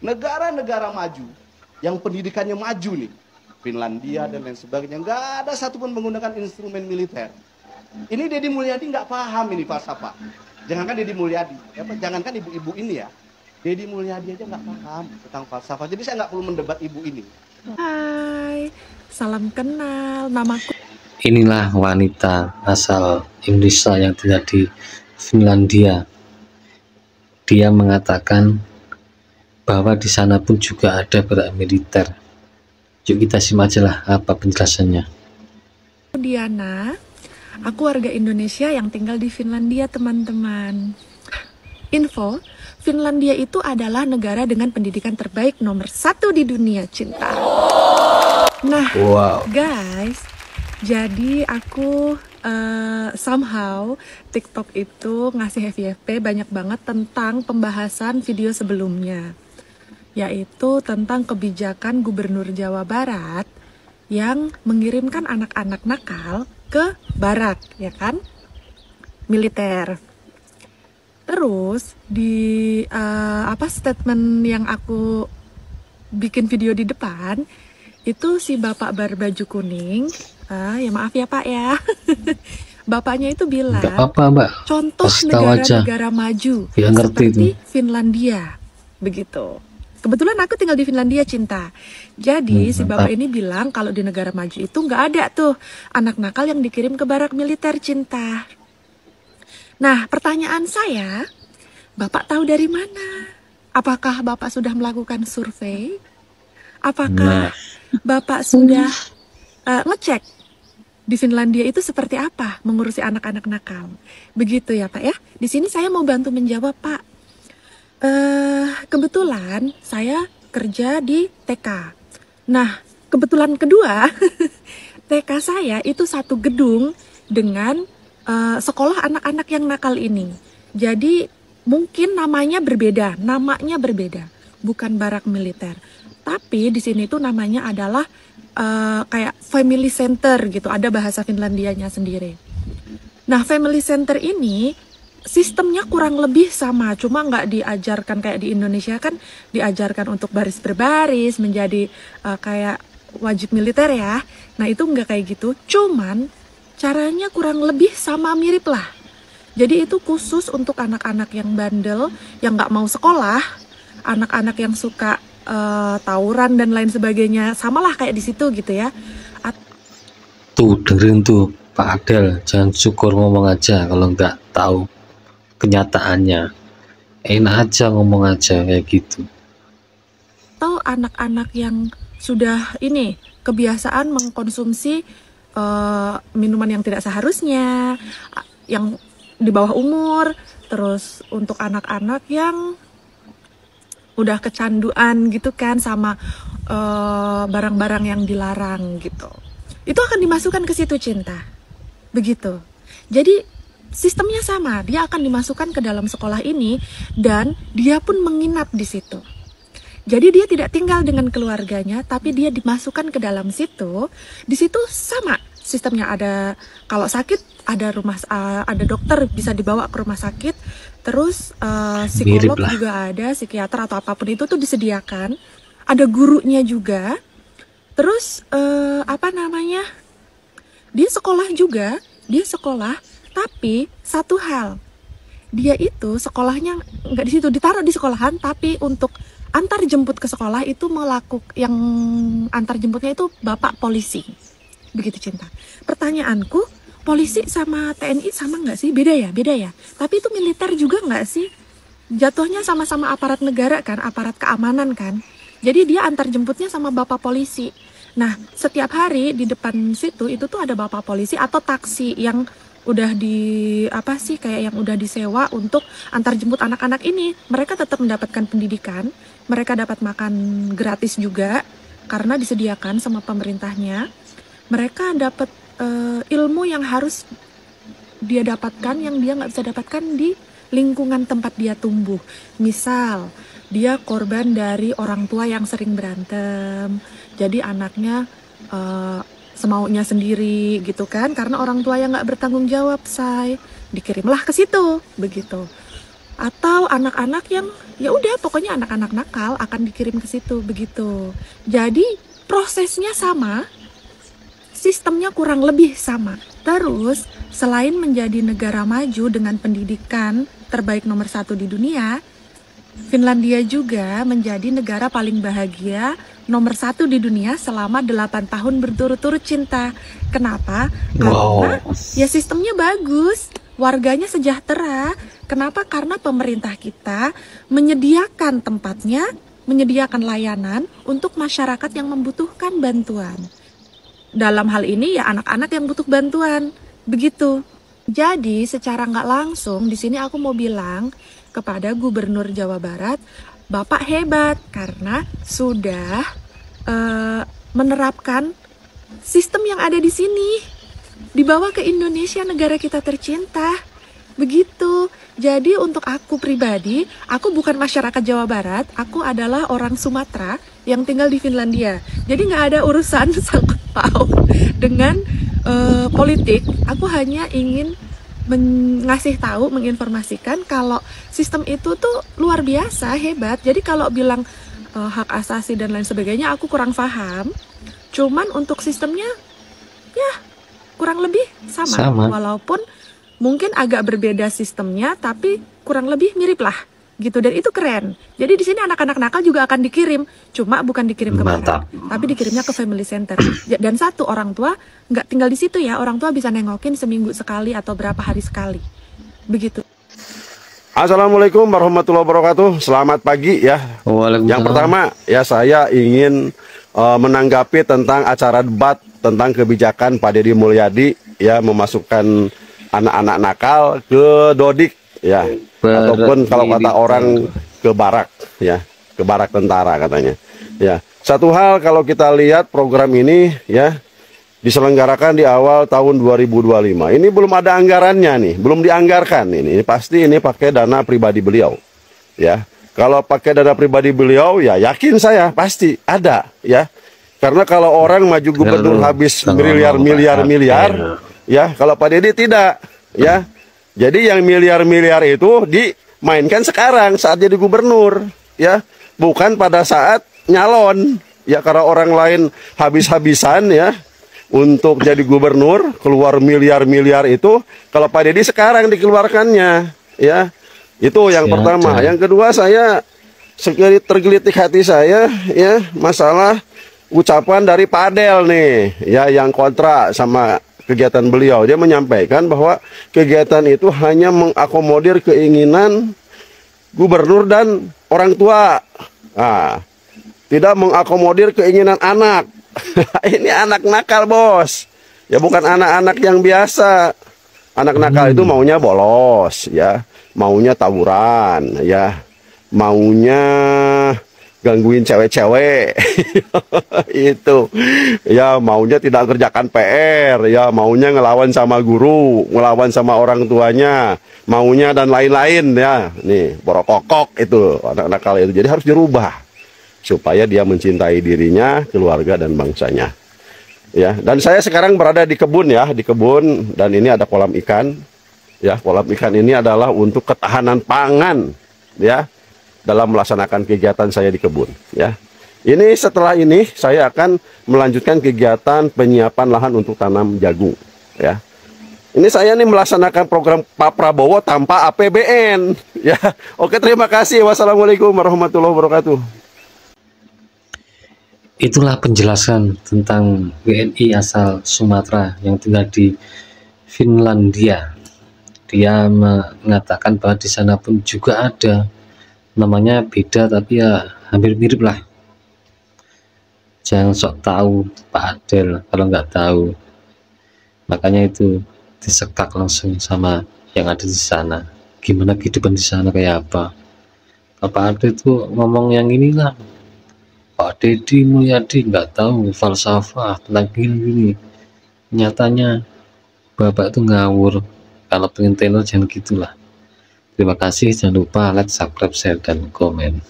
Negara-negara maju yang pendidikannya maju nih, Finlandia dan lain sebagainya, nggak ada satupun menggunakan instrumen militer. Ini Deddy Mulyadi nggak paham ini falsafah. Jangankan Deddy Mulyadi, jangankan ibu-ibu ini ya, Deddy Mulyadi aja nggak paham tentang falsafah. Jadi saya nggak perlu mendebat ibu ini. Hai, salam kenal, namaku. Inilah wanita asal Indonesia yang tinggal di Finlandia. Dia mengatakan bahwa di sana pun juga ada gerak militer. Yuk kita simak aja lah apa penjelasannya. Diana, aku warga Indonesia yang tinggal di Finlandia, teman-teman. Info, Finlandia itu adalah negara dengan pendidikan terbaik nomor 1 di dunia, cinta. Nah, guys, jadi aku somehow TikTok itu ngasih FYP banyak banget tentang pembahasan video sebelumnya, yaitu tentang kebijakan Gubernur Jawa Barat yang mengirimkan anak-anak nakal ke barak, ya kan? Militer. Terus di statement yang aku bikin video di depan itu si bapak berbaju kuning, ya maaf ya Pak ya, bapaknya itu bilang, nggak apa-apa Mbak, contoh negara-negara maju ya, seperti itu. Finlandia, begitu. Kebetulan aku tinggal di Finlandia, cinta. Jadi si bapak ini bilang kalau di negara maju itu nggak ada tuh anak nakal yang dikirim ke barak militer, cinta. Nah, pertanyaan saya, Bapak tahu dari mana? Apakah Bapak sudah melakukan survei? Apakah Bapak sudah ngecek di Finlandia itu seperti apa mengurusi anak-anak nakal? Begitu ya Pak ya. Di sini saya mau bantu menjawab Pak. Kebetulan saya kerja di TK. Nah, kebetulan kedua, TK saya itu satu gedung dengan sekolah anak-anak yang nakal ini. Jadi mungkin namanya berbeda, bukan barak militer. Tapi di sini tuh namanya adalah kayak family center gitu, ada bahasa Finlandianya sendiri. Nah, family center ini sistemnya kurang lebih sama, cuma nggak diajarkan kayak di Indonesia kan, diajarkan untuk baris berbaris menjadi kayak wajib militer ya. Nah, itu nggak kayak gitu, cuman caranya kurang lebih sama mirip lah. Jadi itu khusus untuk anak-anak yang bandel, yang nggak mau sekolah, anak-anak yang suka tawuran dan lain sebagainya, samalah kayak di situ gitu ya. Tuh dengerin tuh Pak Adel, jangan syukur ngomong aja kalau nggak tahu kenyataannya. Enak aja ngomong aja kayak gitu. Atau anak-anak yang sudah ini kebiasaan mengkonsumsi minuman yang tidak seharusnya, yang di bawah umur, terus untuk anak-anak yang udah kecanduan gitu kan sama barang-barang yang dilarang gitu, itu akan dimasukkan ke situ, cinta. Begitu. Jadi sistemnya sama, dia akan dimasukkan ke dalam sekolah ini dan dia pun menginap di situ. Jadi dia tidak tinggal dengan keluarganya, tapi dia dimasukkan ke dalam situ. Di situ sama sistemnya, ada kalau sakit ada ada dokter bisa dibawa ke rumah sakit. Terus psikolog juga ada, psikiater atau apapun itu tuh disediakan. Ada gurunya juga. Terus dia sekolah juga, tapi satu hal, dia itu sekolahnya nggak di situ, ditaruh di sekolahan, tapi untuk antar jemput ke sekolah itu yang antar jemputnya itu bapak polisi. Begitu, cinta. Pertanyaanku, polisi sama TNI sama nggak sih? Beda ya? Tapi itu militer juga nggak sih? Jatuhnya sama-sama aparat negara kan, aparat keamanan kan. Jadi dia antar jemputnya sama bapak polisi. Nah, setiap hari di depan situ itu tuh ada bapak polisi atau taksi yang udah kayak yang udah disewa untuk antar jemput anak-anak ini. Mereka tetap mendapatkan pendidikan, mereka dapat makan gratis juga karena disediakan sama pemerintahnya. Mereka dapat ilmu yang harus dia dapatkan, yang dia nggak bisa dapatkan di lingkungan tempat dia tumbuh. Misal dia korban dari orang tua yang sering berantem, jadi anaknya semaunya sendiri gitu kan, karena orang tua yang nggak bertanggung jawab, dikirimlah ke situ begitu. Atau anak-anak yang ya udah pokoknya anak-anak nakal akan dikirim ke situ begitu. Jadi prosesnya sama, sistemnya kurang lebih sama. Terus selain menjadi negara maju dengan pendidikan terbaik nomor 1 di dunia, Finlandia juga menjadi negara paling bahagia nomor 1 di dunia selama 8 tahun berturut-turut cinta. Kenapa? Karena ya sistemnya bagus, warganya sejahtera. Kenapa? Karena pemerintah kita menyediakan tempatnya, menyediakan layanan untuk masyarakat yang membutuhkan bantuan. Dalam hal ini ya anak-anak yang butuh bantuan, begitu. Jadi secara nggak langsung di sini aku mau bilang kepada Gubernur Jawa Barat, Bapak hebat karena sudah menerapkan sistem yang ada di sini, dibawa ke Indonesia, negara kita tercinta, begitu. Jadi untuk aku pribadi, aku bukan masyarakat Jawa Barat, aku adalah orang Sumatera yang tinggal di Finlandia. Jadi nggak ada urusan sangkut paut dengan politik. Aku hanya ingin ngasih tahu, menginformasikan kalau sistem itu tuh luar biasa, hebat. Jadi kalau bilang hak asasi dan lain sebagainya, aku kurang paham. Cuman untuk sistemnya, ya kurang lebih sama. Walaupun mungkin agak berbeda sistemnya, tapi kurang lebih mirip lah, gitu. Dan itu keren. Jadi di sini anak-anak nakal juga akan dikirim, cuma bukan dikirim ke barat, tapi dikirimnya ke family center. Dan satu, orang tua nggak tinggal di situ ya, orang tua bisa nengokin seminggu sekali atau berapa hari sekali, begitu. Assalamualaikum warahmatullahi wabarakatuh. Selamat pagi ya. Yang pertama ya, saya ingin menanggapi tentang acara debat tentang kebijakan Pak Deddy Mulyadi ya, memasukkan anak-anak nakal ke Dodik ya, ataupun kalau kata orang ke barak ya, ke barak tentara katanya ya. Satu hal, kalau kita lihat program ini ya diselenggarakan di awal tahun 2025. Ini belum ada anggarannya nih, belum dianggarkan ini. Pasti ini pakai dana pribadi beliau. Ya. Kalau pakai dana pribadi beliau ya yakin saya pasti ada ya. Karena kalau orang maju gubernur habis miliar ya, kalau Pak Deddy tidak ya. Jadi yang miliar itu dimainkan sekarang saat jadi gubernur ya, bukan pada saat nyalon ya. Karena orang lain habis-habisan ya untuk jadi gubernur, keluar miliar itu, kalau Pak Deddy sekarang dikeluarkannya ya. Itu yang pertama. Yang kedua, saya tergelitik hati saya ya, masalah ucapan dari Pak Adel nih ya, yang kontra sama kegiatan beliau. Dia menyampaikan bahwa kegiatan itu hanya mengakomodir keinginan gubernur dan orang tua, tidak mengakomodir keinginan anak. Ini anak nakal, bos ya, bukan anak-anak yang biasa. Anak nakal itu maunya bolos ya, maunya tawuran ya, maunya gangguin cewek-cewek itu ya, maunya tidak kerjakan PR ya, maunya ngelawan sama guru, ngelawan sama orang tuanya, maunya dan lain-lain ya. Nih borokokok itu anak nakal itu. Jadi harus dirubah supaya dia mencintai dirinya, keluarga dan bangsanya. Ya, dan saya sekarang berada di kebun ya, di kebun, dan ini ada kolam ikan. Ya, kolam ikan ini adalah untuk ketahanan pangan ya, dalam melaksanakan kegiatan saya di kebun ya. Ini setelah ini saya akan melanjutkan kegiatan penyiapan lahan untuk tanam jagung ya. Ini saya nih melaksanakan program Pak Prabowo tanpa APBN ya. Oke, terima kasih. Wassalamualaikum warahmatullahi wabarakatuh. Itulah penjelasan tentang WNI asal Sumatera yang tinggal di Finlandia. Dia mengatakan bahwa di sana pun juga ada, namanya beda tapi ya hampir mirip lah. Jangan sok tahu Pak Adel kalau nggak tahu. Makanya itu disekak langsung sama yang ada di sana. Gimana kehidupan di sana kayak apa? Pak Adel itu ngomong yang inilah. Pak Deddy Mulyadi nggak tahu falsafah tentang gini. Nyatanya Bapak itu ngawur. Kalau pengen tenor jangan gitulah. Terima kasih, jangan lupa like, subscribe, share, dan komen.